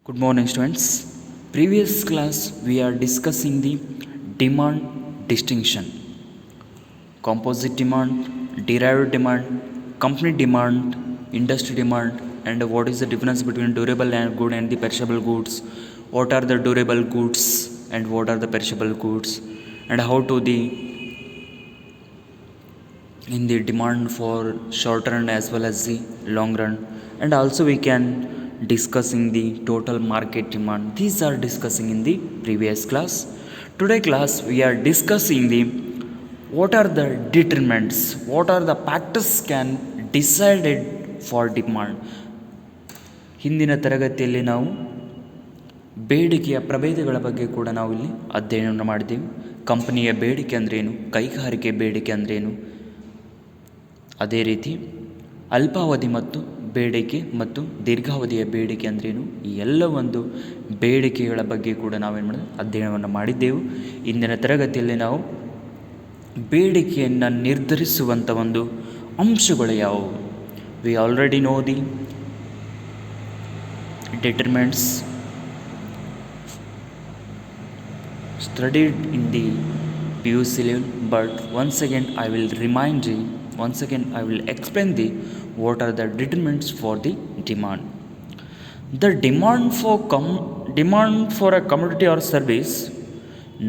Good morning, students. Previous class we are discussing the demand distinction, composite demand, derived demand, company demand, industry demand, and what is the difference between durable and good and the perishable goods. What are the durable goods and what are the perishable goods, and how to the in the demand for short run as well as the long run, and also we can discussing the total market demand. These are discussing in the previous class. Today class we are discussing the what are the determinants, what are the factors can decided for demand. ಹಿಂದಿನ ತರಗತಿಯಲ್ಲಿ ನಾವು ಬೇಡಿಕೆಯ ಪ್ರಭೇದಗಳ ಬಗ್ಗೆ ಕೂಡ ನಾವು ಇಲ್ಲಿ ಅಧ್ಯಯನವನ್ನು ಮಾಡಿದ್ದೇವೆ. ಕಂಪನಿಯ ಬೇಡಿಕೆ ಅಂದ್ರೇನು, ಕೈಗಾರಿಕೆ ಬೇಡಿಕೆ ಅಂದ್ರೇನು, ಅದೇ ರೀತಿ ಅಲ್ಪಾವಧಿ ಮತ್ತು ಬೇಡಿಕೆ ಮತ್ತು ದೀರ್ಘಾವಧಿಯ ಬೇಡಿಕೆ ಅಂದ್ರೇನು, ಈ ಎಲ್ಲ ಒಂದು ಬೇಡಿಕೆಗಳ ಬಗ್ಗೆ ಕೂಡ ನಾವೇನು ಮಾಡಿದ್ವಿ, ಅಧ್ಯಯನವನ್ನು ಮಾಡಿದ್ದೆವು. ಇಂದಿನ ತರಗತಿಯಲ್ಲಿ ನಾವು ಬೇಡಿಕೆಯನ್ನು ನಿರ್ಧರಿಸುವಂಥ ಒಂದು ಅಂಶಗಳು ಯಾವುವು. We already know the determinants studied in the PUC level, but once again I will explain the what are the determinants for the demand. The demand for a commodity or service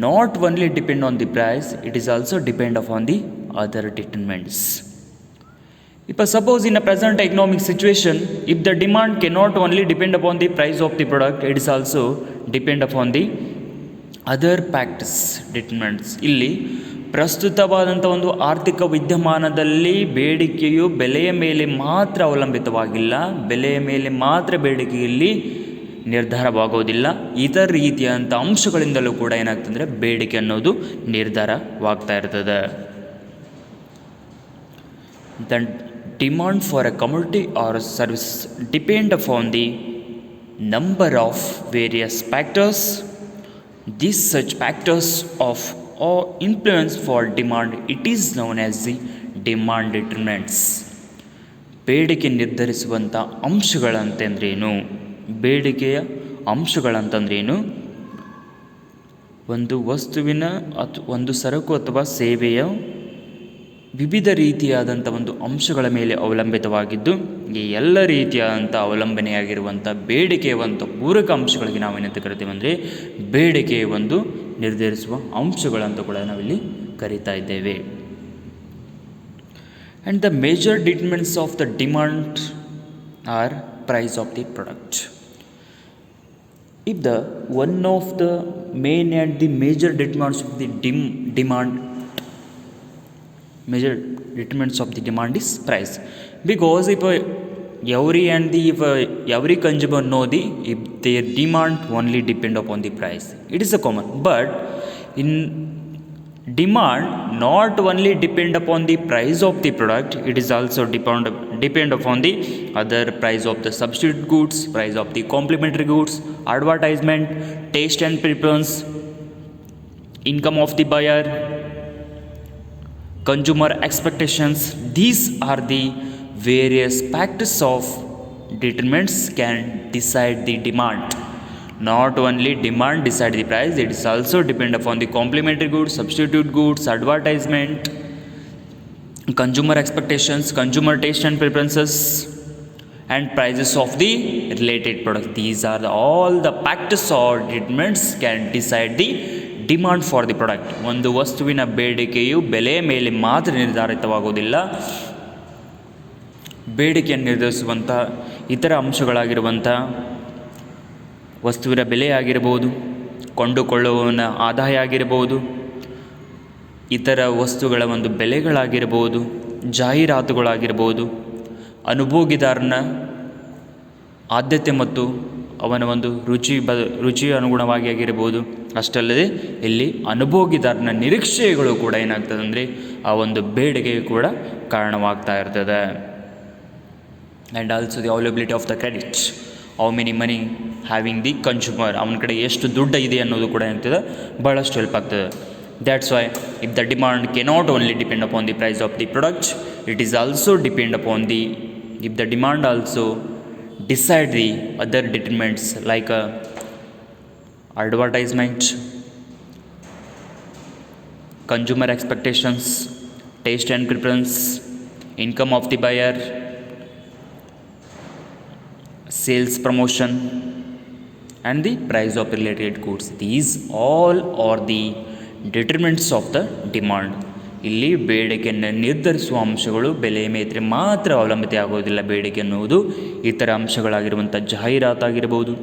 not only depend on the price, it is also depend upon the other determinants. If suppose in a present economic situation, if the demand cannot only depend upon the price of the product, it is also depend upon the other factors, determinants. ಇಲ್ಲಿ ಪ್ರಸ್ತುತವಾದಂಥ ಒಂದು ಆರ್ಥಿಕ ವಿದ್ಯಮಾನದಲ್ಲಿ ಬೇಡಿಕೆಯು ಬೆಲೆಯ ಮೇಲೆ ಮಾತ್ರ ಅವಲಂಬಿತವಾಗಿಲ್ಲ, ಬೆಲೆಯ ಮೇಲೆ ಮಾತ್ರ ಬೇಡಿಕೆಯಲ್ಲಿ ನಿರ್ಧಾರವಾಗೋದಿಲ್ಲ. ಇತರ ರೀತಿಯಾದಂಥ ಅಂಶಗಳಿಂದಲೂ ಕೂಡ ಏನಾಗ್ತಂದರೆ ಬೇಡಿಕೆ ಅನ್ನೋದು ನಿರ್ಧಾರವಾಗ್ತಾ ಇರ್ತದೆ. The demand for a commodity or a service depend upon the number of various factors. These such factors of or influence for demand, it is known as the demand determinants. ಬೇಡಿಕೆ ನಿರ್ಧರಿಸುವಂಥ ಅಂಶಗಳಂತಂದ್ರೇನು, ಬೇಡಿಕೆಯ ಅಂಶಗಳಂತಂದ್ರೇನು, ಒಂದು ವಸ್ತುವಿನ ಒಂದು ಸರಕು ಅಥವಾ ಸೇವೆಯ ವಿವಿಧ ರೀತಿಯಾದಂಥ ಒಂದು ಅಂಶಗಳ ಮೇಲೆ ಅವಲಂಬಿತವಾಗಿದ್ದು, ಈ ಎಲ್ಲ ರೀತಿಯಾದಂಥ ಅವಲಂಬನೆಯಾಗಿರುವಂಥ ಬೇಡಿಕೆಯ ಒಂದು ಪೂರಕ ಅಂಶಗಳಿಗೆ ನಾವೇನಂತ ಕರಿತೀವಿ ಅಂದರೆ ಬೇಡಿಕೆಯ ಒಂದು ನಿರ್ಧರಿಸುವ ಅಂಶಗಳಂತ ಕೂಡ ನಾವಿಲ್ಲಿ ಕರಿತಾ ಇದ್ದೇವೆ. And the major determinants of the demand are price of the product. If the one of the main and the major determinants of the major determinants of the demand is price, because if every consumer know if their demand only depend upon the price, it is a common. But in demand not only depend upon the price of the product, it is also depend upon the other price of the substitute goods, price of the complementary goods, advertisement, taste and preference, income of the buyer, consumer expectations. These are the various factors of determinants can decide the demand. Not only demand decide the price, it is also depend upon the complementary goods, substitute goods, advertisement, consumer expectations, consumer taste and preferences, and prices of the related products. These are all the factors or determinants can decide the demand for the product. ಒಂದು ವಸ್ತುವಿನ ಬೇಡಿಕೆಯು ಬೆಲೆಯ ಮೇಲೆ ಮಾತ್ರ ನಿರ್ಧಾರಿತವಾಗುವುದಿಲ್ಲ, ಬೇಡಿಕೆಯನ್ನು ನಿರ್ಧರಿಸುವಂಥ ಇತರ ಅಂಶಗಳಾಗಿರುವಂಥ ವಸ್ತುವಿನ ಬೆಲೆ ಆಗಿರ್ಬೋದು, ಕೊಂಡುಕೊಳ್ಳುವವನ ಆದಾಯ ಆಗಿರ್ಬೋದು, ಇತರ ವಸ್ತುಗಳ ಒಂದು ಬೆಲೆಗಳಾಗಿರ್ಬೋದು, ಜಾಹೀರಾತುಗಳಾಗಿರ್ಬೋದು, ಅನುಭೋಗಿದಾರನ ಆದ್ಯತೆ ಮತ್ತು ಅವನ ಒಂದು ರುಚಿಯ ಅನುಗುಣವಾಗಿ ಆಗಿರ್ಬೋದು. ಅಷ್ಟಲ್ಲದೆ ಇಲ್ಲಿ ಅನುಭೋಗಿದಾರನ ನಿರೀಕ್ಷೆಗಳು ಕೂಡ ಏನಾಗ್ತದೆ ಅಂದರೆ ಆ ಒಂದು ಬೇಡಿಕೆಯು ಕೂಡ ಕಾರಣವಾಗ್ತಾ ಇರ್ತದೆ. And also the availability of the credit, how many money having the consumer, ಅವನ ಕಡೆ ಎಷ್ಟು ದುಡ್ಡು ಇದೆ ಅನ್ನೋದು ಕೂಡ ಏನಾಗ್ತದೆ ಭಾಳಷ್ಟು ಹೆಲ್ಪ್ ಆಗ್ತದೆ. That's why if the demand cannot only depend upon the price of the product, it is also depend upon the, if the demand also decide the other determinants like advertisement, consumer expectations, taste and preference, income of the buyer, sales promotion, and the price of related goods. These all are the determinants of the demand. ಇಲ್ಲಿ ಬೇಡಿಕೆಯನ್ನು ನಿರ್ಧರಿಸುವ ಅಂಶಗಳು ಬೆಲೆ ಮೇಲೆ ಮಾತ್ರ ಅವಲಂಬಿತ ಆಗೋದಿಲ್ಲ. ಬೇಡಿಕೆ ಅನ್ನುವುದು ಇತರ ಅಂಶಗಳಾಗಿರುವಂಥ ಜಾಹೀರಾತಾಗಿರ್ಬೋದು,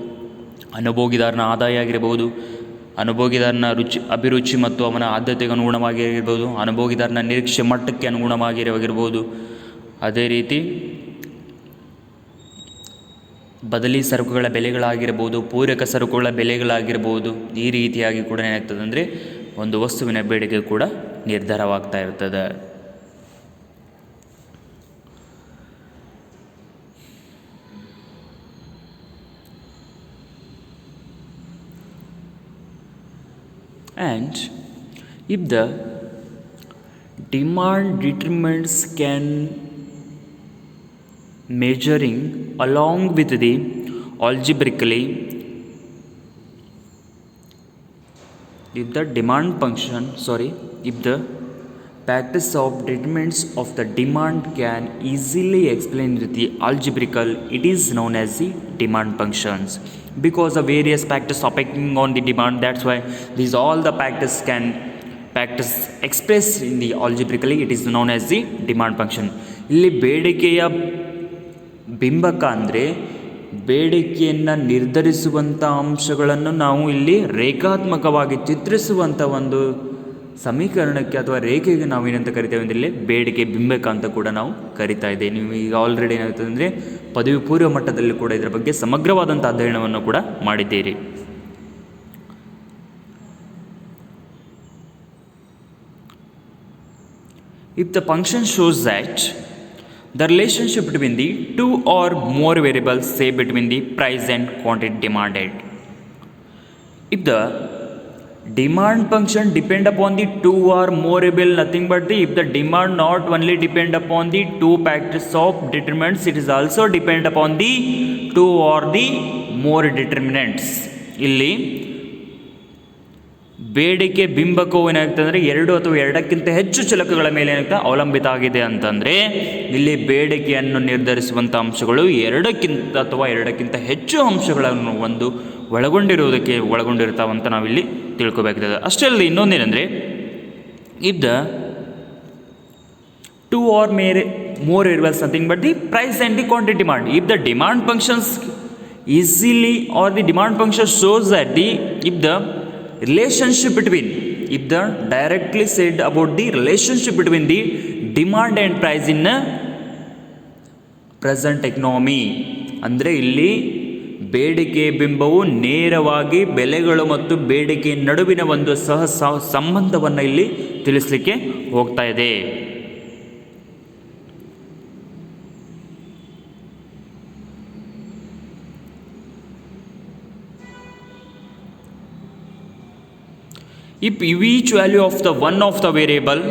ಅನುಭೋಗಿದಾರನ ಆದಾಯ ಆಗಿರ್ಬೋದು, ಅನುಭೋಗಿದಾರನ ಅಭಿರುಚಿ ಮತ್ತು ಅವನ ಆದ್ಯತೆಗೆ ಅನುಗುಣವಾಗಿರ್ಬೋದು, ಅನುಭೋಗಿದಾರನ ನಿರೀಕ್ಷೆ ಮಟ್ಟಕ್ಕೆ ಅನುಗುಣವಾಗಿರಬಹುದು. ಅದೇ ರೀತಿ ಬದಲಿ ಸರಕುಗಳ ಬೆಲೆಗಳಾಗಿರ್ಬೋದು, ಪೂರಕ ಸರಕುಗಳ ಬೆಲೆಗಳಾಗಿರ್ಬೋದು. ಈ ರೀತಿಯಾಗಿ ಕೂಡ ಏನಾಗ್ತದೆ ಅಂದರೆ ಒಂದು ವಸ್ತುವಿನ ಬೇಡಿಕೆ ಕೂಡ ನಿರ್ಧಾರವಾಗ್ತಾ ಇರ್ತದೆ. And if the demand determinants can measuring along with the algebraically, if the practice of determinants of the demand can easily explain with the algebraical, it is known as the demand functions. Because of various factors affecting on the demand, that's why these all the factors expressed in the algebraically, it is known as the demand function. ಇಲ್ಲಿ ಬೇಡಿಕೆಯ ಬಿಂಬಕ ಅಂದರೆ ಬೇಡಿಕೆಯನ್ನು ನಿರ್ಧರಿಸುವಂಥ ಅಂಶಗಳನ್ನು ನಾವು ಇಲ್ಲಿ ರೇಖಾತ್ಮಕವಾಗಿ ಚಿತ್ರಿಸುವಂಥ ಒಂದು ಸಮೀಕರಣಕ್ಕೆ ಅಥವಾ ರೇಖೆಗೆ ನಾವು ಏನಂತ ಕರಿತೇವೆ ಅಂದರೆ ಇಲ್ಲಿ ಬೇಡಿಕೆ ಬಿಂಬಕ ಅಂತ ಕೂಡ ನಾವು ಕರಿತಾ ಇದ್ದೇವೆ. ನೀವು ಈಗ ಆಲ್ರೆಡಿ ಏನಾಗ್ತದೆ ಅಂದರೆ ಪದವಿ ಪೂರ್ವ ಮಟ್ಟದಲ್ಲಿ ಕೂಡ ಇದರ ಬಗ್ಗೆ ಸಮಗ್ರವಾದಂಥ ಅಧ್ಯಯನವನ್ನು ಕೂಡ ಮಾಡಿದ್ದೀರಿ. If the function shows that the relationship between the two or more variables, say between the price and quantity demanded, if the demand function depend upon the two or more variable, nothing but the if the demand not only depend upon the two factors of determinants, it is also depend upon the two or the more determinants. ಇಲ್ಲಿ ಬೇಡಿಕೆ ಬಿಂಬಕವು ಏನಾಗ್ತದೆ ಅಂದರೆ ಎರಡು ಅಥವಾ ಎರಡಕ್ಕಿಂತ ಹೆಚ್ಚು ಚಲಕಗಳ ಮೇಲೆ ಏನಾಗ್ತದೆ ಅವಲಂಬಿತ ಆಗಿದೆ ಅಂತಂದರೆ ಇಲ್ಲಿ ಬೇಡಿಕೆಯನ್ನು ನಿರ್ಧರಿಸುವಂಥ ಅಂಶಗಳು ಎರಡಕ್ಕಿಂತ ಹೆಚ್ಚು ಅಂಶಗಳನ್ನು ಒಂದು ಒಳಗೊಂಡಿರ್ತಾವಂತ ನಾವಿಲ್ಲಿ ತಿಳ್ಕೊಬೇಕಾಗ್ತದೆ. ಅಷ್ಟೇ ಅಲ್ಲದೆ ಇನ್ನೊಂದೇನೆಂದರೆ if the two or more variables, nothing but the price and the quantity demand. If the demand functions easily or the demand function shows that if the relationship between, if the directly said about the relationship between the demand and price in a present economy, ಅಂದರೆ ಇಲ್ಲಿ ಬೇಡಿಕೆ ಬಿಂಬವು ನೇರವಾಗಿ ಬೆಲೆಗಳು ಮತ್ತು ಬೇಡಿಕೆ ನಡುವಿನ ಒಂದು ಸಂಬಂಧವನ್ನು ಇಲ್ಲಿ ತಿಳಿಸಲಿಕ್ಕೆ ಹೋಗ್ತಾ ಇದೆ. If each value of the one of the variable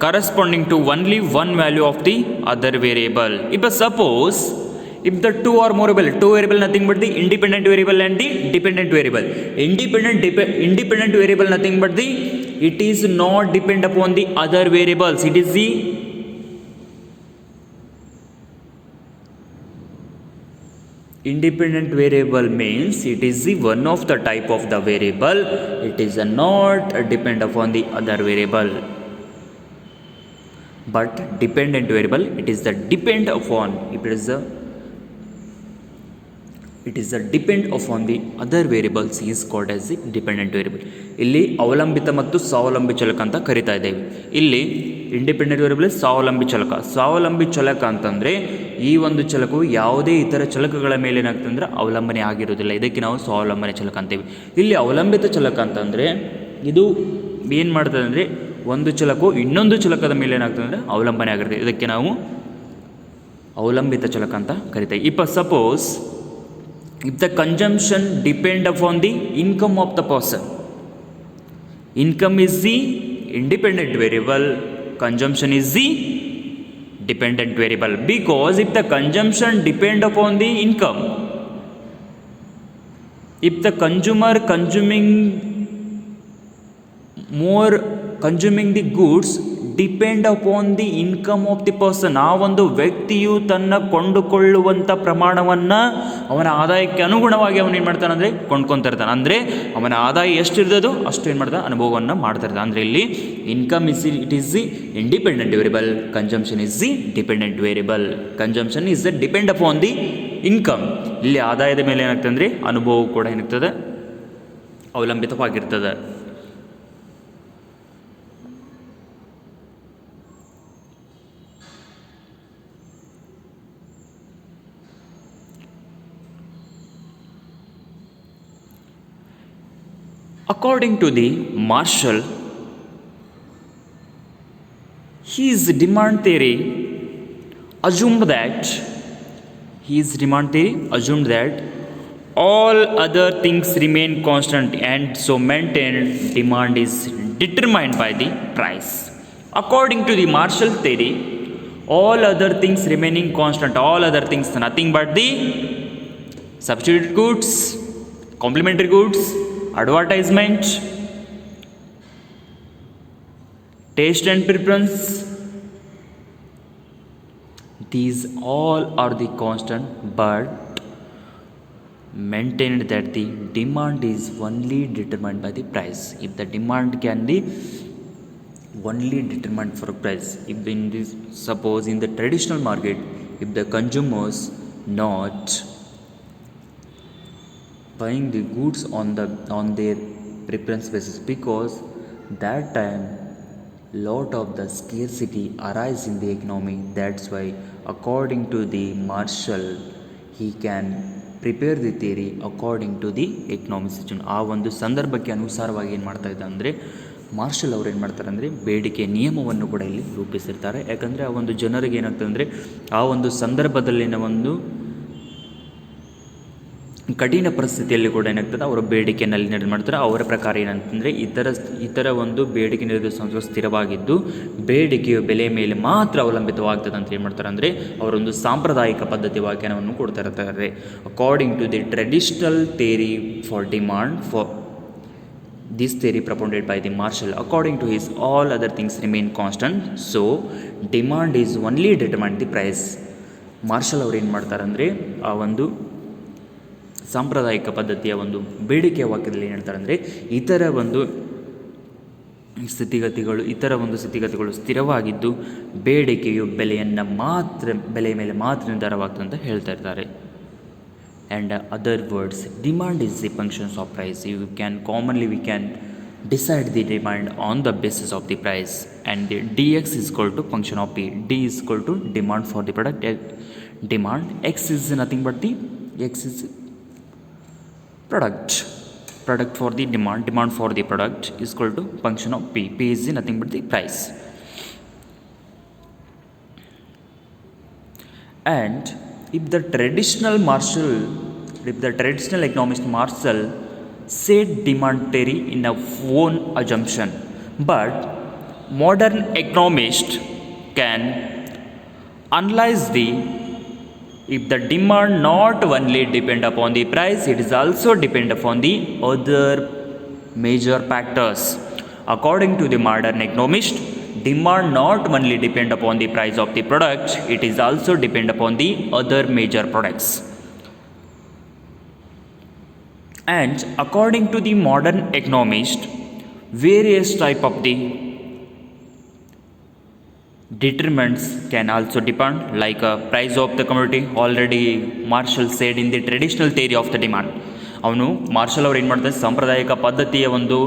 corresponding to only one value of the other variable. If suppose if the two or more variable, nothing but the independent variable and the dependent variable. Independent variable, nothing but the it is not depend upon the other variables. It is the independent variable means it is the one of the type of the variable. It is not depend upon the other variable. But dependent variable, it is the depend upon, it is the depend upon the other variables is called as the dependent variable. ಇಲ್ಲಿ ಅವಲಂಬಿತ ಮತ್ತು ಸ್ವಾವಲಂಬಿ ಚಲಕ ಅಂತ ಕರಿತಾ ಇದ್ದೇವೆ. ಇಲ್ಲಿ independent variable ಸ್ವಾವಲಂಬಿ ಚಲಕ ಅಂತಂದರೆ ಈ ಒಂದು ಚಲಕವು ಯಾವುದೇ ಇತರ ಚಲಕಗಳ ಮೇಲೆ ಏನಾಗ್ತದೆ ಅಂದರೆ ಅವಲಂಬನೆ ಆಗಿರೋದಿಲ್ಲ. ಇದಕ್ಕೆ ನಾವು ಸ್ವಾವಲಂಬನೆ ಚಲಕ ಅಂತೀವಿ. ಇಲ್ಲಿ ಅವಲಂಬಿತ ಚಲಕ ಅಂತಂದರೆ ಇದು ಏನು ಮಾಡ್ತದೆ ಅಂದರೆ ಒಂದು ಚಲಕವು ಇನ್ನೊಂದು ಚಲಕದ ಮೇಲೆ ಏನಾಗ್ತದೆ ಅಂದರೆ ಅವಲಂಬನೆ ಆಗಿರ್ತದೆ. ಇದಕ್ಕೆ ನಾವು ಅವಲಂಬಿತ ಚಲಕ ಅಂತ ಕರಿತೇವೆ. Suppose if the consumption depend upon the income of the person, income is the independent variable, consumption is the dependent variable, because if the consumption depend upon the income, if the consumer consuming the goods depend upon the income of the person, ಆ ಒಂದು ವ್ಯಕ್ತಿಯು ತನ್ನ ಕೊಂಡುಕೊಳ್ಳುವಂಥ ಪ್ರಮಾಣವನ್ನು ಅವನ ಆದಾಯಕ್ಕೆ ಅನುಗುಣವಾಗಿ ಅವನು ಏನು ಮಾಡ್ತಾನೆ ಅಂದರೆ ಕೊಂಡ್ಕೊತಾ ಇರ್ತಾನೆ. ಅಂದರೆ ಅವನ ಆದಾಯ ಎಷ್ಟಿರ್ತದೋ ಅಷ್ಟು ಏನು ಮಾಡ್ತಾನೆ ಅನುಭವವನ್ನು ಮಾಡ್ತಾ ಇರ್ತಾನೆ. ಅಂದರೆ ಇಲ್ಲಿ income it is the independent variable, consumption is the dependent variable. Consumption is the depend upon the income. ಇಲ್ಲಿ ಆದಾಯದ ಮೇಲೆ ಏನಾಗ್ತದೆ ಅಂದರೆ ಅನುಭವ ಕೂಡ ಏನಾಗ್ತದೆ ಅವಲಂಬಿತವಾಗಿರ್ತದೆ. According to the Marshall, his demand theory assumed that all other things remain constant, and so maintained demand is determined by the price. According to the Marshall theory, all other things remaining constant, all other things nothing but the substitute goods, complementary goods, advertisement, taste and preference, these all are the constant, but maintained that the demand is only determined by the price. If the demand can be only determined for price, if in this, suppose in the traditional market, if the consumers not buying the goods on their preference basis, because that time lot of the scarcity arise in the economy. That's why according to the Marshall, he can prepare the theory according to the economic situation. ಆ ಒಂದು ಸಂದರ್ಭಕ್ಕೆ ಅನುಸಾರವಾಗಿ ಏನು ಮಾಡ್ತಾ ಇದ್ದ ಅಂದರೆ marshal ಅವರು ಏನು ಮಾಡ್ತಾರೆ ಅಂದರೆ ಬೇಡಿಕೆ ನಿಯಮವನ್ನು ಕೂಡ ಇಲ್ಲಿ ರೂಪಿಸಿರ್ತಾರೆ. ಯಾಕಂದರೆ ಆ ಒಂದು ಜನರಿಗೆ ಏನಾಗ್ತದೆ ಅಂದರೆ ಆ ಒಂದು ಸಂದರ್ಭದಲ್ಲಿನ ಒಂದು ಕಠಿಣ ಪರಿಸ್ಥಿತಿಯಲ್ಲಿ ಕೂಡ ಏನಾಗ್ತದೆ ಅವರ ಬೇಡಿಕೆಯಲ್ಲಿ ನಿರ್ಣಯ ಮಾಡ್ತಾರೆ. ಅವರ ಪ್ರಕಾರ ಏನಂತಂದರೆ ಇತರ ಒಂದು ಬೇಡಿಕೆ ನಿರ್ದೇಶನ ಸ್ಥಿರವಾಗಿದ್ದು ಬೇಡಿಕೆಯ ಬೆಲೆ ಮೇಲೆ ಮಾತ್ರ ಅವಲಂಬಿತವಾಗ್ತದೆ ಅಂತ ಏನು ಮಾಡ್ತಾರೆ ಅಂದರೆ ಅವರೊಂದು ಸಾಂಪ್ರದಾಯಿಕ ಪದ್ಧತಿ ವ್ಯಾಖ್ಯಾನವನ್ನು ಕೊಡ್ತಾ ಇರ್ತಾರೆ. According to the traditional theory for demand, for this theory propounded by the Marshall, according to his all other things remain constant, so demand is only determine the price. Marshall ಅವರು ಏನು ಮಾಡ್ತಾರೆ ಅಂದರೆ ಆ ಒಂದು ಸಾಂಪ್ರದಾಯಿಕ ಪದ್ಧತಿಯ ಒಂದು ಬೇಡಿಕೆಯ ವಾಕ್ಯದಲ್ಲಿ ಏನು ಹೇಳ್ತಾರೆ ಅಂದರೆ ಇತರ ಒಂದು ಸ್ಥಿತಿಗತಿಗಳು ಸ್ಥಿರವಾಗಿದ್ದು ಬೇಡಿಕೆಯು ಬೆಲೆಯ ಮೇಲೆ ಮಾತ್ರ ನಿರ್ಧಾರವಾಗ್ತದೆ ಅಂತ ಹೇಳ್ತಾ ಇರ್ತಾರೆ. And other words, demand is the functions of price. We can decide the demand on the basis of the price, and the dx is equal to function of p. D is equal to demand for the product. Demand x is nothing but the x is product for the demand for the product is equal to function of p. P is nothing but the price. And if the traditional economist Marshall said demand theory in a own assumption, but modern economist can analyze the if the demand not only depend upon the price, it is also depend upon the other major factors. According to the modern economist, demand not only depend upon the price of the product, it is also depend upon the other major products. And according to the modern economist, various type of the determinants can also depend, like a price of the commodity. Already Marshall said in the traditional theory of the demand, ಅವನು marshal ಅವರು ಏನು ಮಾಡ್ತಾರೆ ಸಾಂಪ್ರದಾಯಿಕ ಪದ್ಧತಿಯ ಒಂದು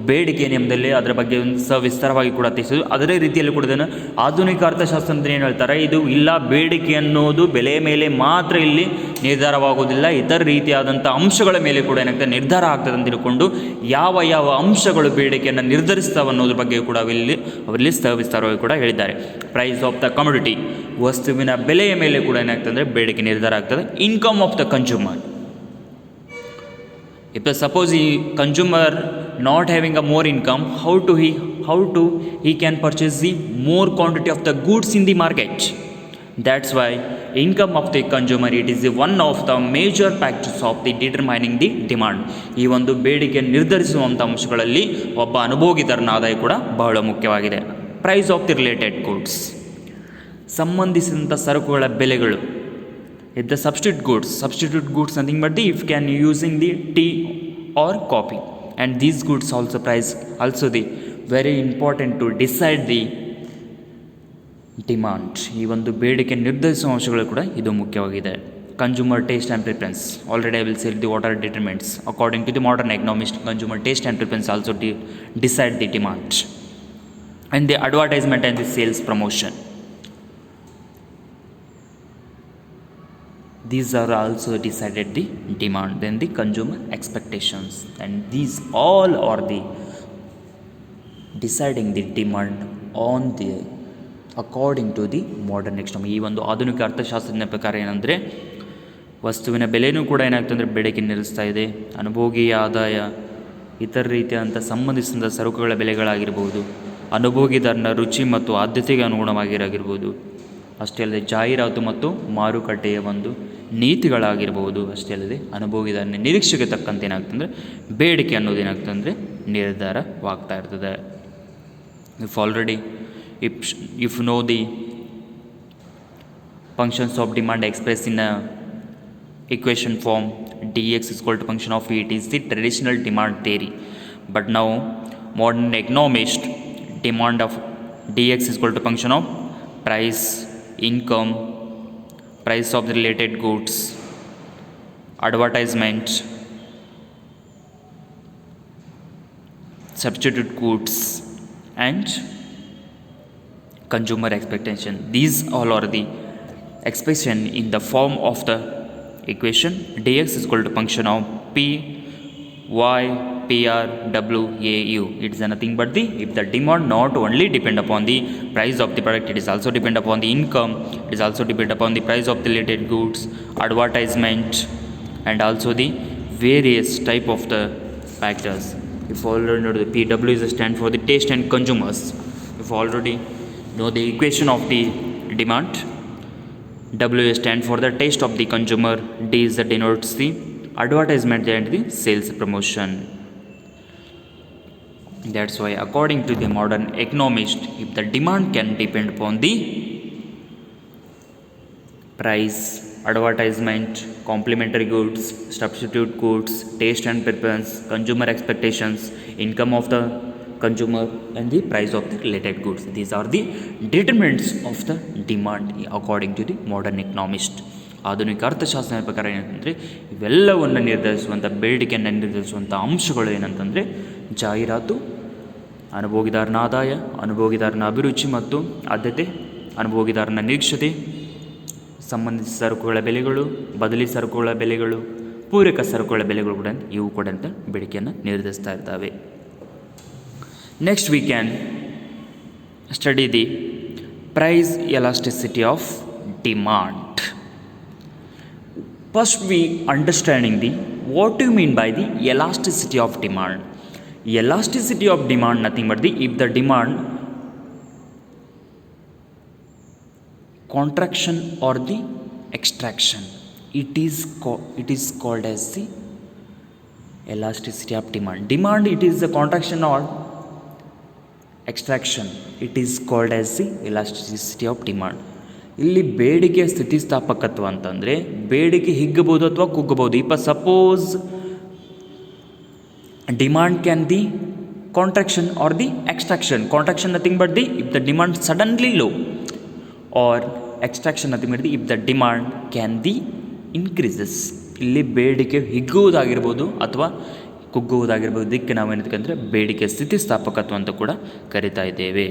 ಬೇಡಿಕೆ ನಿಯಮದಲ್ಲಿ ಅದರ ಬಗ್ಗೆ ಒಂದು ಸವಿಸ್ತಾರವಾಗಿ ಕೂಡ ತಿಳಿಸಿದ್ರು. ಅದೇ ರೀತಿಯಲ್ಲಿ ಕೂಡ ಇದನ್ನು ಆಧುನಿಕ ಅರ್ಥಶಾಸ್ತ್ರ ಅಂತ ಏನು ಹೇಳ್ತಾರೆ, ಇದು ಇಲ್ಲ ಬೇಡಿಕೆ ಅನ್ನೋದು ಬೆಲೆ ಮೇಲೆ ಮಾತ್ರ ಇಲ್ಲಿ ನಿರ್ಧಾರವಾಗುವುದಿಲ್ಲ, ಇತರ ರೀತಿಯಾದಂಥ ಅಂಶಗಳ ಮೇಲೆ ಕೂಡ ಏನಾಗ್ತದೆ ನಿರ್ಧಾರ ಆಗ್ತದೆ ಅಂತ ತಿಳ್ಕೊಂಡು ಯಾವ ಅಂಶಗಳು ಬೇಡಿಕೆಯನ್ನು ನಿರ್ಧರಿಸ್ತಾವೆ ಅನ್ನೋದ್ರ ಬಗ್ಗೆ ಕೂಡ ಅವರಲ್ಲಿ ಸವಿಸ್ತಾರವಾಗಿ ಕೂಡ ಹೇಳಿದ್ದಾರೆ. ಪ್ರೈಸ್ ಆಫ್ ದ ಕಮೋಡಿಟಿ, ವಸ್ತುವಿನ ಬೆಲೆಯ ಮೇಲೆ ಕೂಡ ಏನಾಗ್ತದೆ ಅಂದರೆ ಬೇಡಿಕೆ ನಿರ್ಧಾರ ಆಗ್ತದೆ. Income of the consumer, if the suppose he consumer not having a more income, how to he can purchase the more quantity of the goods in the market. That's why income of the consumer it is one of the major factors of the determining the demand. ಈ ಒಂದು ಬೇಡಿಕೆ ನಿರ್ಧರಿಸುವಂಥ ಅಂಶಗಳಲ್ಲಿ ಒಬ್ಬ ಅನುಭೋಗಿತರನ ಆದಾಯ ಕೂಡ ಬಹಳ ಮುಖ್ಯವಾಗಿದೆ. Price of the related goods, ಸಂಬಂಧಿಸಿದಂಥ ಸರಕುಗಳ ಬೆಲೆಗಳು. If the substitute goods nothing but the if can using the tea or coffee, and these goods also price also the very important to decide the demand. ಈ ಒಂದು ಬೇಡಿಕೆ ನಿರ್ಧರಿಸುವ ಅಂಶಗಳು ಕೂಡ ಇದು ಮುಖ್ಯವಾಗಿದೆ. Consumer taste and preference, already I will say the what are determinants according to the modern economist. Consumer taste and preference also decide the demand. And the advertisement and the sales promotion, these are also decided the demand. Then the consumer expectations, and these all are the deciding the demand on the according to the modern economy. ಈ ಒಂದು ಆಧುನಿಕ ಅರ್ಥಶಾಸ್ತ್ರದ ಪ್ರಕಾರ ಏನಂದರೆ ವಸ್ತುವಿನ ಬೆಲೆಯೂ ಕೂಡ ಏನಾಗ್ತದೆ ಅಂದರೆ ಬೇಡಿಕೆ ನಿರ್ಧರಿಸ್ತಾ ಇದೆ. ಅನುಭೋಗಿಯ ಆದಾಯ, ಇತರ ರೀತಿಯಾದಂಥ ಸಂಬಂಧಿಸಿದ ಸರಕುಗಳ ಬೆಲೆಗಳಾಗಿರ್ಬೋದು, ಅನುಭೋಗಿದಾರನ ರುಚಿ ಮತ್ತು ಆದ್ಯತೆಗೆ ಅನುಗುಣವಾಗಿರಾಗಿರ್ಬೋದು, ಅಷ್ಟೇ ಅಲ್ಲದೆ ಜಾಹೀರಾತು ಮತ್ತು ಮಾರುಕಟ್ಟೆಯ ಒಂದು ನೀತಿಗಳಾಗಿರ್ಬೋದು, ಅಷ್ಟೇ ಅಲ್ಲದೆ ಅನುಭೋಗಿದಾರನ ನಿರೀಕ್ಷೆಗೆ ತಕ್ಕಂತೆ ಏನಾಗ್ತಂದರೆ ಬೇಡಿಕೆ ಅನ್ನೋದು ಏನಾಗ್ತಂದರೆ ನಿರ್ಧಾರವಾಗ್ತಾ ಇರ್ತದೆ. If you know the functions of demand expressed in a equation form, dx is equal to function of v, it is the traditional demand theory. But now modern economist demand of dx is equal to function of price, income, price of the related goods, advertisement, substitute goods, and consumer expectation. These all are the expression in the form of the equation dx is equal to function of p y p r w a u. It is nothing but the if the demand not only depend upon the price of the product, it is also depend upon the income, it is also depend upon the price of the related goods, advertisement, and also the various type of the factors. If already know the pw is a stand for the taste and consumers. If already know the equation of the demand, W stand for the taste of the consumer, D is that denotes the advertisement and the sales promotion. That's why according to the modern economist, if the demand can depend upon the price, advertisement, complementary goods, substitute goods, taste and preference, consumer expectations, income of the consumer, and the price of the related goods. These are the determinants of the demand according to the modern economist. ಆಧುನಿಕ ಅರ್ಥಶಾಸ್ತ್ರದ ಪ್ರಕಾರ ಏನಂತಂದರೆ ಇವೆಲ್ಲವನ್ನು ನಿರ್ಧರಿಸುವಂಥ ಬೇಡಿಕೆಯನ್ನು ನಿರ್ಧರಿಸುವಂಥ ಅಂಶಗಳು ಏನಂತಂದರೆ ಜಾಹೀರಾತು, ಅನುಭೋಗಿದಾರನ ಆದಾಯ, ಅನುಭೋಗಿದಾರನ ಅಭಿರುಚಿ ಮತ್ತು ಆದ್ಯತೆ, ಅನುಭೋಗಿದಾರನ ನಿರೀಕ್ಷತೆ, ಸಂಬಂಧಿಸಿದ ಸರಕುಗಳ ಬೆಲೆಗಳು, ಬದಲಿ ಸರಕುಗಳ ಬೆಲೆಗಳು, ಪೂರಕ ಸರಕುಗಳ ಬೆಲೆಗಳು ಕೂಡ ಇವು ಕೂಡ ಅಂತ ಬೇಡಿಕೆಯನ್ನು ನಿರ್ಧರಿಸ್ತಾ ಇರ್ತವೆ. Next we can study the price elasticity of demand. First we understanding the what do you mean by the elasticity of demand. Elasticity of demand nothing but the if the demand contraction or the extraction, it is called as the elasticity of demand. Demand it is the contraction or extraction, it is called as the elasticity of demand. ಇಲ್ಲಿ ಬೇಡಿಕೆ ಸ್ಥಿತಿಸ್ಥಾಪಕತ್ವ ಅಂತಂದರೆ ಬೇಡಿಕೆ ಹಿಗ್ಗಬಹುದು ಅಥವಾ ಕುಗ್ಗಬಹುದು. ಇಪ್ಪ suppose demand can the contraction or the extraction. Contraction nothing but the if the demand suddenly low, or extraction nothing but the if the demand can the increases. ಇಲ್ಲಿ ಬೇಡಿಕೆ ಹಿಗ್ಗುವುದಾಗಿರ್ಬೋದು ಅಥವಾ ಕುಗ್ಗುವುದಾಗಿರ್ಬೋದು. ಇದಕ್ಕೆ ನಾವೇನಂತಂದರೆ ಬೇಡಿಕೆ ಸ್ಥಿತಿಸ್ಥಾಪಕತ್ವ ಅಂತ ಕೂಡ ಕರಿತಾ ಇದ್ದೇವೆ.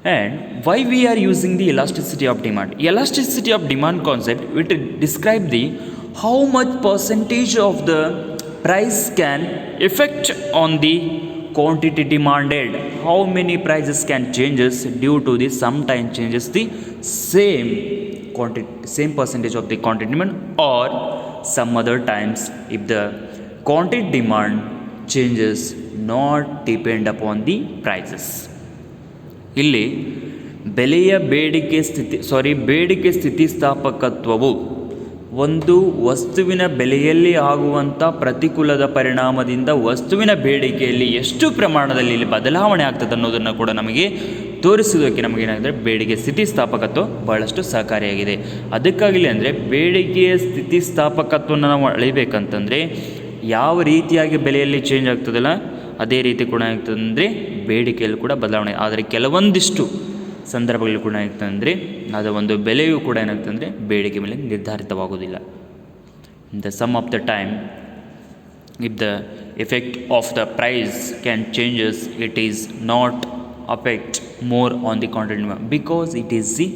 And why we are using the elasticity of demand. Elasticity of demand concept with describe the how much percentage of the price can effect on the quantity demanded. How many prices can changes due to the sometime changes the same quantity, same percentage of the quantity demand, or some other times if the quantity demand changes not depend upon the prices. ಇಲ್ಲಿ ಬೇಡಿಕೆ ಸ್ಥಿತಿಸ್ಥಾಪಕತ್ವವು ಒಂದು ವಸ್ತುವಿನ ಬೆಲೆಯಲ್ಲಿ ಆಗುವಂಥ ಪ್ರತಿಕೂಲದ ಪರಿಣಾಮದಿಂದ ವಸ್ತುವಿನ ಬೇಡಿಕೆಯಲ್ಲಿ ಎಷ್ಟು ಪ್ರಮಾಣದಲ್ಲಿ ಇಲ್ಲಿ ಬದಲಾವಣೆ ಆಗ್ತದೆ ಅನ್ನೋದನ್ನು ಕೂಡ ನಮಗೆ ತೋರಿಸೋದಕ್ಕೆ ನಮಗೇನಾದರೆ ಬೇಡಿಕೆ ಸ್ಥಿತಿಸ್ಥಾಪಕತ್ವ ಬಹಳಷ್ಟು ಸಹಕಾರಿಯಾಗಿದೆ. ಅದಕ್ಕಾಗಲಿ ಅಂದರೆ ಬೇಡಿಕೆಯ ಸ್ಥಿತಿಸ್ಥಾಪಕತ್ವವನ್ನು ನಾವು ಅಳಿಬೇಕಂತಂದರೆ ಯಾವ ರೀತಿಯಾಗಿ ಬೆಲೆಯಲ್ಲಿ ಚೇಂಜ್ ಆಗ್ತದಲ್ಲ ಅದೇ ರೀತಿ ಕೂಡ ಆಗ್ತದೆ ಅಂದರೆ ಬೇಡಿಕೆಯಲ್ಲಿ ಕೂಡ ಬದಲಾವಣೆ. ಆದರೆ ಕೆಲವೊಂದಿಷ್ಟು ಸಂದರ್ಭಗಳು ಕೂಡ ಏನಾಗ್ತದೆ ಅಂದರೆ ಅದರ ಒಂದು ಬೆಲೆಯೂ ಕೂಡ ಏನಾಗ್ತದೆ ಅಂದರೆ ಬೇಡಿಕೆ ಮೇಲೆ ನಿರ್ಧಾರಿತವಾಗುವುದಿಲ್ಲ. In the some of the time if the effect of the price can changes it is not affect more on the content demand because it is the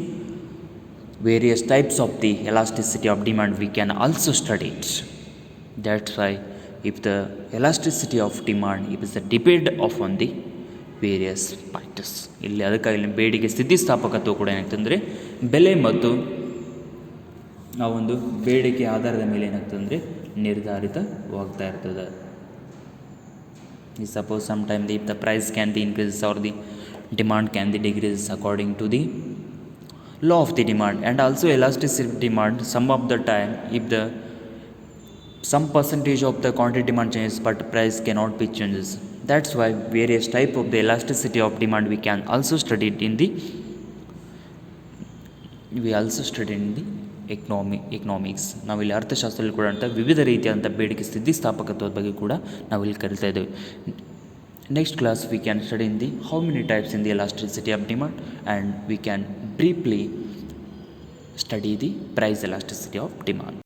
various types of the elasticity of demand we can also study it. That's why if the elasticity of demand if is the depend upon the various factors ಇಲ್ಲಿ ಅದಕ್ಕಾಗಿ ಬೇಡಿಕೆ ಸ್ಥಿತಿಸ್ಥಾಪಕತ್ವ ಕೂಡ ಏನಾಗ್ತಂದರೆ ಬೆಲೆ ಮತ್ತು ಆ ಒಂದು ಬೇಡಿಕೆ ಆಧಾರದ ಮೇಲೆ ಏನಾಗ್ತಂದರೆ ನಿರ್ಧಾರಿತವಾಗ್ತಾ ಇರ್ತದೆ. Suppose sometime if the price can be increases or the demand can be decreases according to the law of the demand, and also elasticity of demand some of the time if the some percentage of the quantity demand changes but price cannot be changes. That's why various type of the elasticity of demand we can also study it in the economics. ನಾವಿಲ್ಲಿ ಅರ್ಥಶಾಸ್ತ್ರದಲ್ಲಿ ಕೂಡ ಅಂತ ವಿವಿಧ ರೀತಿಯಾದಂಥ ಬೇಡಿಕೆ ಸ್ಥಿತಿಸ್ಥಾಪಕತ್ವದ ಬಗ್ಗೆ ಕೂಡ ನಾವಿಲ್ಲಿ ಕಲಿತಾ ಇದ್ದೇವೆ. Next class we can study in the how many types in the elasticity of demand and we can briefly study the price elasticity of demand.